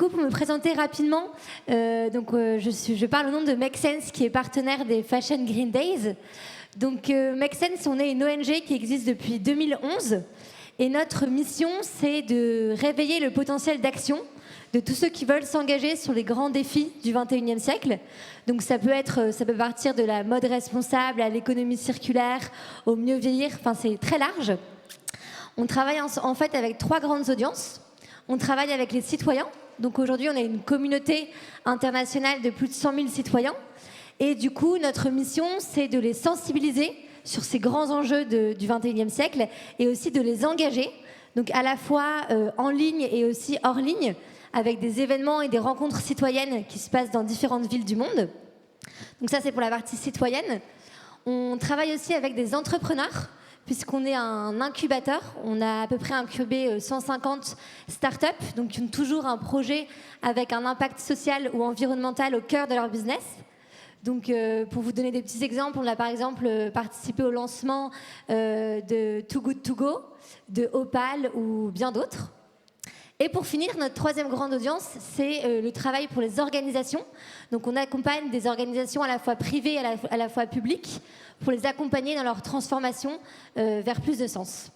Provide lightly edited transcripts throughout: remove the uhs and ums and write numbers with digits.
coup, pour me présenter rapidement, je parle au nom de Make Sense, qui est partenaire des Fashion Green Days. Donc, Make Sense, on est une ONG qui existe depuis 2011. Et notre mission, c'est de réveiller le potentiel d'action de tous ceux qui veulent s'engager sur les grands défis du 21e siècle. Donc ça peut partir de la mode responsable à l'économie circulaire, au mieux vieillir, enfin c'est très large. On travaille en fait avec 3 grandes audiences. On travaille avec les citoyens. Donc aujourd'hui, on a une communauté internationale de plus de 100 000 citoyens. Et du coup, notre mission, c'est de les sensibiliser sur ces grands enjeux du 21e siècle et aussi de les engager, donc à la fois en ligne et aussi hors ligne, avec des événements et des rencontres citoyennes qui se passent dans différentes villes du monde. Donc ça, c'est pour la partie citoyenne. On travaille aussi avec des entrepreneurs, puisqu'on est un incubateur. On a à peu près incubé 150 startups, donc qui ont toujours un projet avec un impact social ou environnemental au cœur de leur business. Donc, pour vous donner des petits exemples, on a par exemple participé au lancement de Too Good To Go, de Opal ou bien d'autres. Et pour finir, notre 3e grande audience, c'est le travail pour les organisations. Donc on accompagne des organisations à la fois privées et à la fois publiques pour les accompagner dans leur transformation vers plus de sens.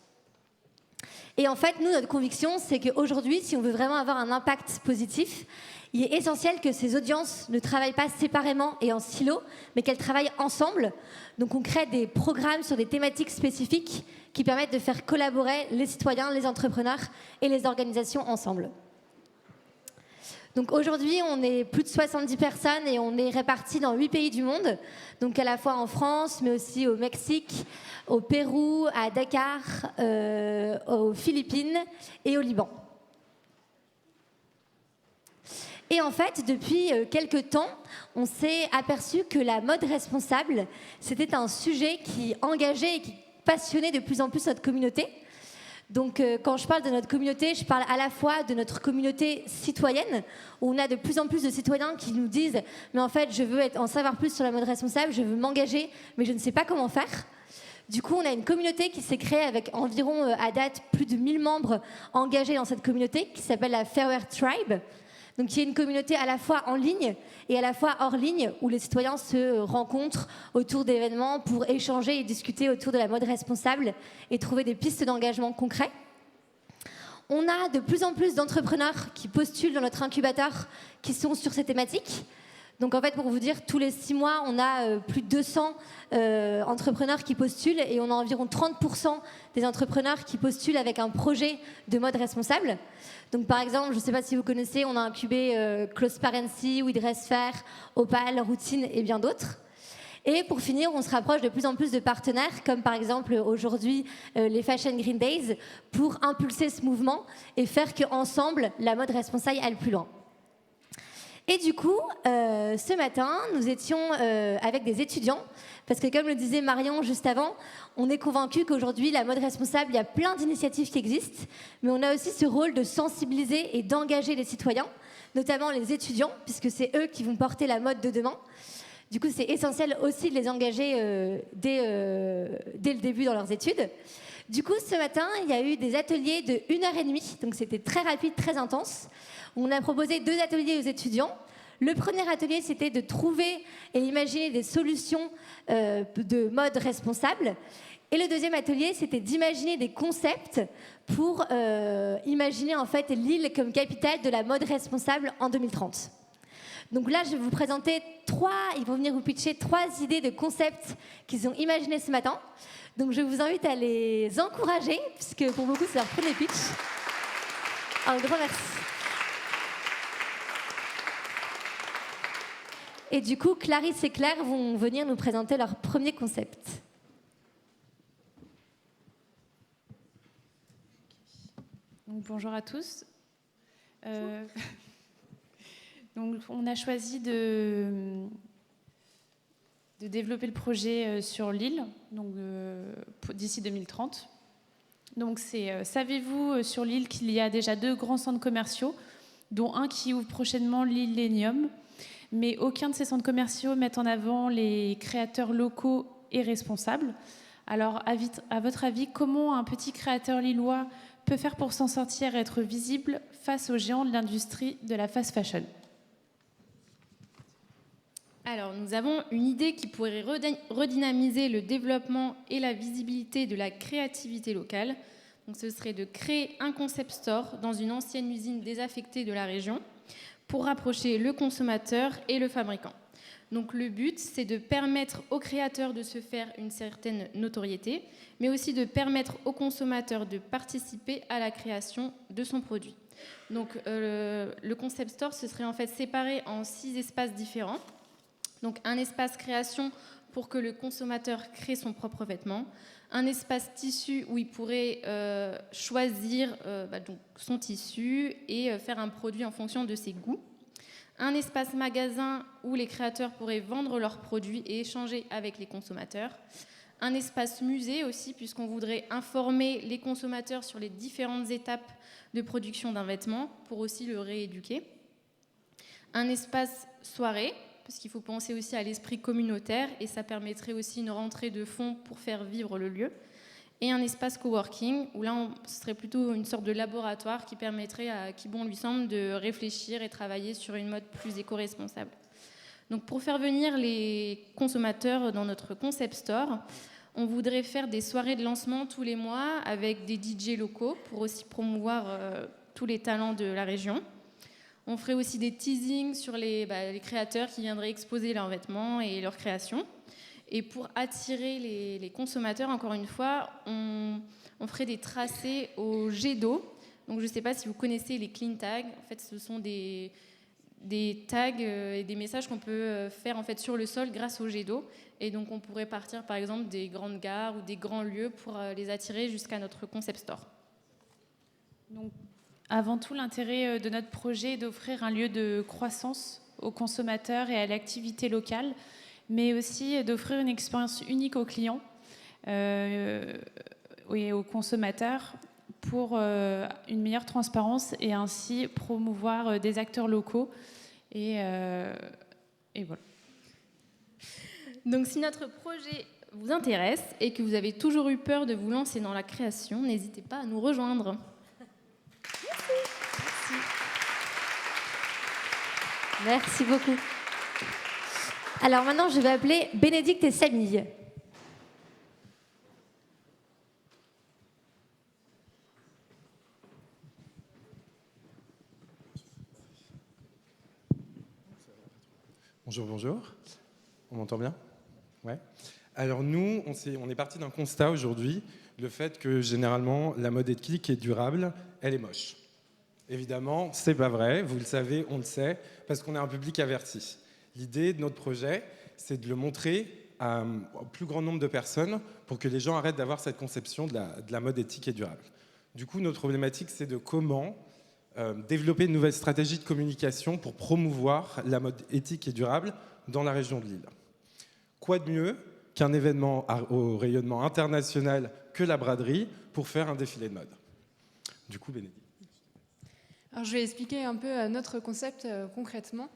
Et en fait, nous, notre conviction, c'est qu'aujourd'hui, si on veut vraiment avoir un impact positif, il est essentiel que ces audiences ne travaillent pas séparément et en silo, mais qu'elles travaillent ensemble. Donc on crée des programmes sur des thématiques spécifiques qui permettent de faire collaborer les citoyens, les entrepreneurs et les organisations ensemble. Donc aujourd'hui, on est plus de 70 personnes et on est répartis dans 8 pays du monde, donc à la fois en France, mais aussi au Mexique, au Pérou, à Dakar, aux Philippines et au Liban. Et en fait, depuis quelques temps, on s'est aperçu que la mode responsable, c'était un sujet qui engageait et qui passionnait de plus en plus notre communauté. Donc, quand je parle de notre communauté, je parle à la fois de notre communauté citoyenne, où on a de plus en plus de citoyens qui nous disent « Mais en fait, je veux en savoir plus sur la mode responsable, je veux m'engager, mais je ne sais pas comment faire. » Du coup, on a une communauté qui s'est créée avec environ, à date, plus de 1000 membres engagés dans cette communauté, qui s'appelle la Fairwear Tribe. Donc, qui est une communauté à la fois en ligne et à la fois hors ligne, où les citoyens se rencontrent autour d'événements pour échanger et discuter autour de la mode responsable et trouver des pistes d'engagement concrets. On a de plus en plus d'entrepreneurs qui postulent dans notre incubateur qui sont sur ces thématiques. Donc en fait, pour vous dire, tous les 6 mois, on a plus de 200 entrepreneurs qui postulent et on a environ 30% des entrepreneurs qui postulent avec un projet de mode responsable. Donc par exemple, je ne sais pas si vous connaissez, on a incubé Closparency, We Dress Fair, Opal, Routine et bien d'autres. Et pour finir, on se rapproche de plus en plus de partenaires, comme par exemple aujourd'hui les Fashion Green Days, pour impulser ce mouvement et faire qu'ensemble, la mode responsable aille plus loin. Et du coup, ce matin, nous étions avec des étudiants, parce que comme le disait Marion juste avant, on est convaincus qu'aujourd'hui, la mode responsable, il y a plein d'initiatives qui existent, mais on a aussi ce rôle de sensibiliser et d'engager les citoyens, notamment les étudiants, puisque c'est eux qui vont porter la mode de demain. Du coup, c'est essentiel aussi de les engager dès le début dans leurs études. Du coup, ce matin, il y a eu des ateliers de 1h30, donc c'était très rapide, très intense. On a proposé 2 ateliers aux étudiants. Le premier atelier, c'était de trouver et imaginer des solutions de mode responsable. Et le deuxième atelier, c'était d'imaginer des concepts pour imaginer en fait l'île comme capitale de la mode responsable en 2030. Donc là, je vais vous présenter ils vont venir vous pitcher 3 idées de concepts qu'ils ont imaginés ce matin. Donc je vous invite à les encourager, puisque pour beaucoup, c'est leur premier pitch. Un grand merci. Et du coup, Clarisse et Claire vont venir nous présenter leur premier concept. Donc, bonjour à tous. Donc, on a choisi de développer le projet sur l'île, donc d'ici 2030. Donc, savez-vous sur l'île qu'il y a déjà 2 grands centres commerciaux, dont un qui ouvre prochainement, l'île Lénium, mais aucun de ces centres commerciaux met en avant les créateurs locaux et responsables. Alors, à votre avis, comment un petit créateur lillois peut faire pour s'en sortir et être visible face aux géants de l'industrie de la fast fashion? Alors, nous avons une idée qui pourrait redynamiser le développement et la visibilité de la créativité locale. Donc, ce serait de créer un concept store dans une ancienne usine désaffectée de la région pour rapprocher le consommateur et le fabricant. Donc, le but, c'est de permettre aux créateurs de se faire une certaine notoriété, mais aussi de permettre aux consommateurs de participer à la création de son produit. Donc, le concept store, ce serait en fait séparé en 6 espaces différents. Donc un espace création pour que le consommateur crée son propre vêtement, un espace tissu où il pourrait choisir donc son tissu et faire un produit en fonction de ses goûts, un espace magasin où les créateurs pourraient vendre leurs produits et échanger avec les consommateurs, un espace musée aussi puisqu'on voudrait informer les consommateurs sur les différentes étapes de production d'un vêtement pour aussi le rééduquer, un espace soirée parce qu'il faut penser aussi à l'esprit communautaire et ça permettrait aussi une rentrée de fonds pour faire vivre le lieu. Et un espace coworking où là, ce serait plutôt une sorte de laboratoire qui permettrait à qui bon lui semble de réfléchir et travailler sur une mode plus éco-responsable. Donc pour faire venir les consommateurs dans notre concept store, on voudrait faire des soirées de lancement tous les mois avec des DJ locaux pour aussi promouvoir tous les talents de la région. On ferait aussi des teasings sur les créateurs qui viendraient exposer leurs vêtements et leurs créations. Et pour attirer les consommateurs, encore une fois, on ferait des tracés au jet d'eau. Donc je ne sais pas si vous connaissez les clean tags. En fait, ce sont des tags et des messages qu'on peut faire en fait, sur le sol grâce au jet d'eau. Et donc on pourrait partir par exemple des grandes gares ou des grands lieux pour les attirer jusqu'à notre concept store. Donc, avant tout, l'intérêt de notre projet est d'offrir un lieu de croissance aux consommateurs et à l'activité locale, mais aussi d'offrir une expérience unique aux clients et aux consommateurs pour une meilleure transparence et ainsi promouvoir des acteurs locaux. Et voilà. Donc si notre projet vous intéresse et que vous avez toujours eu peur de vous lancer dans la création, n'hésitez pas à nous rejoindre. Merci beaucoup. Alors maintenant, je vais appeler Bénédicte et Samy. Bonjour, bonjour. On m'entend bien ? Ouais. Alors nous, on est parti d'un constat aujourd'hui, le fait que généralement, la mode éthique et durable, elle est moche. Évidemment, c'est pas vrai, vous le savez, on le sait, parce qu'on est un public averti. L'idée de notre projet, c'est de le montrer au plus grand nombre de personnes pour que les gens arrêtent d'avoir cette conception de la mode éthique et durable. Du coup, notre problématique, c'est de comment développer une nouvelle stratégie de communication pour promouvoir la mode éthique et durable dans la région de Lille. Quoi de mieux qu'un événement au rayonnement international que la braderie pour faire un défilé de mode. Du coup, Bénédicte. Alors, je vais expliquer un peu notre concept concrètement.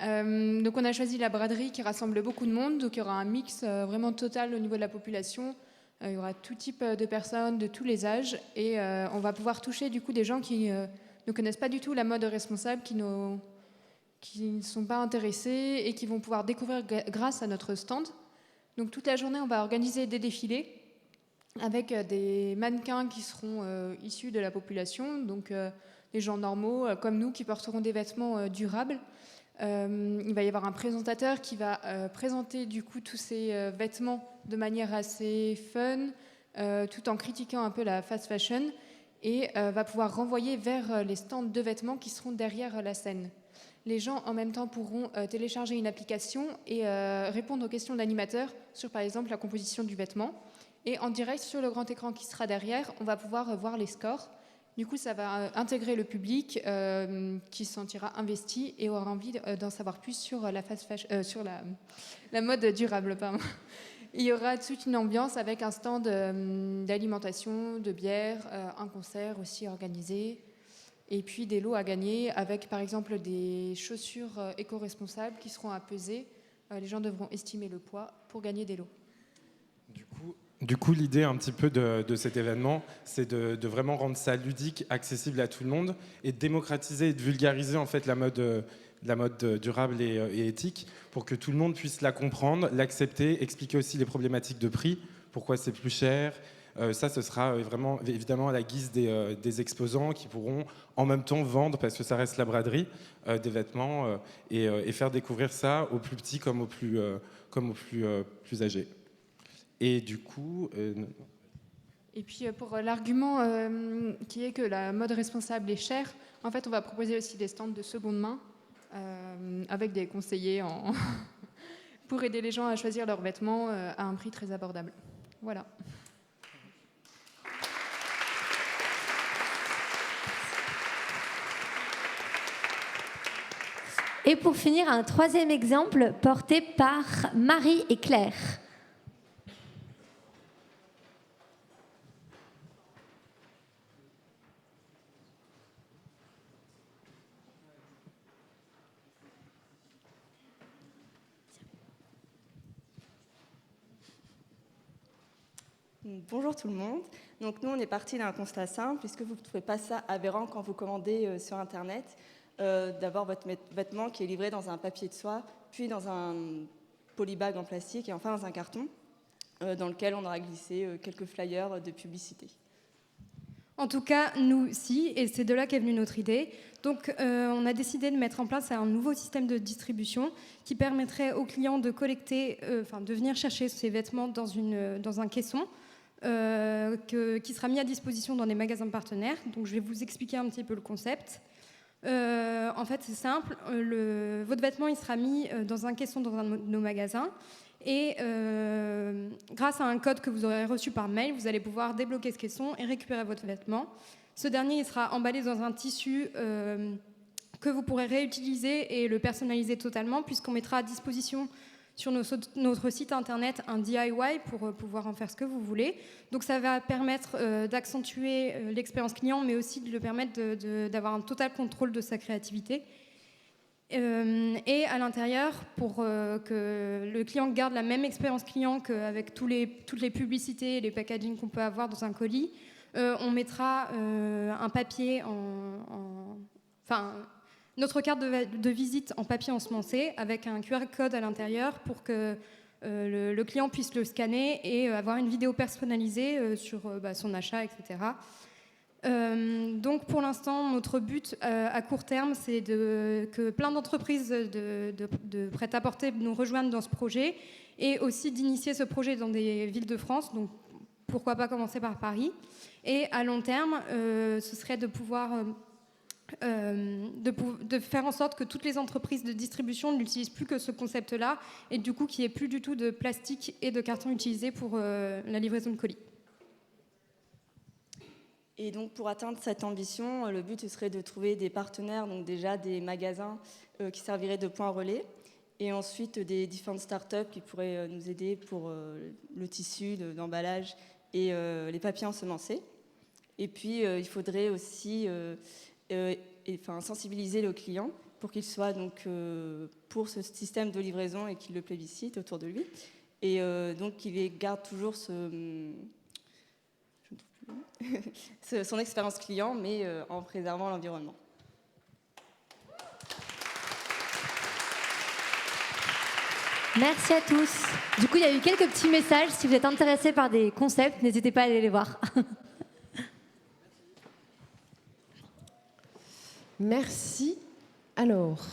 Donc on a choisi la braderie qui rassemble beaucoup de monde, donc il y aura un mix vraiment total au niveau de la population. Il y aura tout type de personnes, de tous les âges, et on va pouvoir toucher du coup des gens qui ne connaissent pas du tout la mode responsable, qui ne sont pas intéressés et qui vont pouvoir découvrir grâce à notre stand. Donc toute la journée, on va organiser des défilés avec des mannequins qui seront issus de la population, donc des gens normaux comme nous qui porteront des vêtements durables. Il va y avoir un présentateur qui va présenter du coup tous ces vêtements de manière assez fun, tout en critiquant un peu la fast fashion, et va pouvoir renvoyer vers les stands de vêtements qui seront derrière la scène. Les gens en même temps pourront télécharger une application et répondre aux questions de l'animateur sur par exemple la composition du vêtement. Et en direct sur le grand écran qui sera derrière, on va pouvoir voir les scores. Du coup, ça va intégrer le public qui se sentira investi et aura envie d'en savoir plus sur la fast fashion, sur la mode durable. Pardon. Il y aura toute une ambiance avec un stand d'alimentation, de bière, un concert aussi organisé, et puis des lots à gagner avec par exemple des chaussures éco-responsables qui seront à peser. Les gens devront estimer le poids pour gagner des lots. Du coup, Du coup, l'idée un petit peu de cet événement, c'est de vraiment rendre ça ludique, accessible à tout le monde, et de démocratiser et de vulgariser en fait la mode durable et éthique, pour que tout le monde puisse la comprendre, l'accepter, expliquer aussi les problématiques de prix, pourquoi c'est plus cher. Ça, ce sera vraiment évidemment à la guise des exposants qui pourront en même temps vendre, parce que ça reste la braderie, des vêtements et faire découvrir ça aux plus petits comme aux plus âgés. Et du coup... Et puis pour l'argument qui est que la mode responsable est chère, en fait, on va proposer aussi des stands de seconde main avec des conseillers pour aider les gens à choisir leurs vêtements à un prix très abordable. Voilà. Et pour finir, un troisième exemple porté par Marie et Claire. Bonjour tout le monde. Donc nous, on est parti d'un constat simple, puisque vous ne trouvez pas ça aberrant quand vous commandez sur Internet, d'avoir votre vêtement qui est livré dans un papier de soie, puis dans un polybag en plastique et enfin dans un carton, dans lequel on aura glissé quelques flyers de publicité. En tout cas, nous, si, et c'est de là qu'est venue notre idée. Donc, on a décidé de mettre en place un nouveau système de distribution qui permettrait aux clients de collecter, de venir chercher ces vêtements dans un caisson qui sera mis à disposition dans des magasins partenaires. Donc, je vais vous expliquer un petit peu le concept. En fait, c'est simple. Votre vêtement, il sera mis dans un caisson dans un de nos magasins. Et grâce à un code que vous aurez reçu par mail, vous allez pouvoir débloquer ce caisson et récupérer votre vêtement. Ce dernier, il sera emballé dans un tissu que vous pourrez réutiliser et le personnaliser totalement, puisqu'on mettra à disposition sur notre site internet un DIY pour pouvoir en faire ce que vous voulez. Donc ça va permettre d'accentuer l'expérience client, mais aussi de le permettre d'avoir un total contrôle de sa créativité. Et à l'intérieur, pour que le client garde la même expérience client qu'avec toutes les publicités et les packaging qu'on peut avoir dans un colis, on mettra un papier notre carte de visite en papier ensemencé avec un QR code à l'intérieur pour que le client puisse le scanner et avoir une vidéo personnalisée sur son achat, etc. Donc pour l'instant, notre but à court terme, c'est que plein d'entreprises de prêt-à-porter nous rejoignent dans ce projet et aussi d'initier ce projet dans des villes de France, donc pourquoi pas commencer par Paris. Et à long terme, ce serait de pouvoir de faire en sorte que toutes les entreprises de distribution n'utilisent plus que ce concept-là et du coup qu'il n'y ait plus du tout de plastique et de carton utilisés pour la livraison de colis. Et donc pour atteindre cette ambition, le but serait de trouver des partenaires, donc déjà des magasins qui serviraient de point relais, et ensuite des différentes startups qui pourraient nous aider pour le tissu, l'emballage et les papiers ensemencés. Et puis il faudrait aussi sensibiliser le client pour qu'il soit donc pour ce système de livraison et qu'il le plébiscite autour de lui. Et donc qu'il garde toujours son expérience client, mais en préservant l'environnement. Merci à tous. Du coup, il y a eu quelques petits messages. Si vous êtes intéressés par des concepts, n'hésitez pas à aller les voir. Merci. Alors...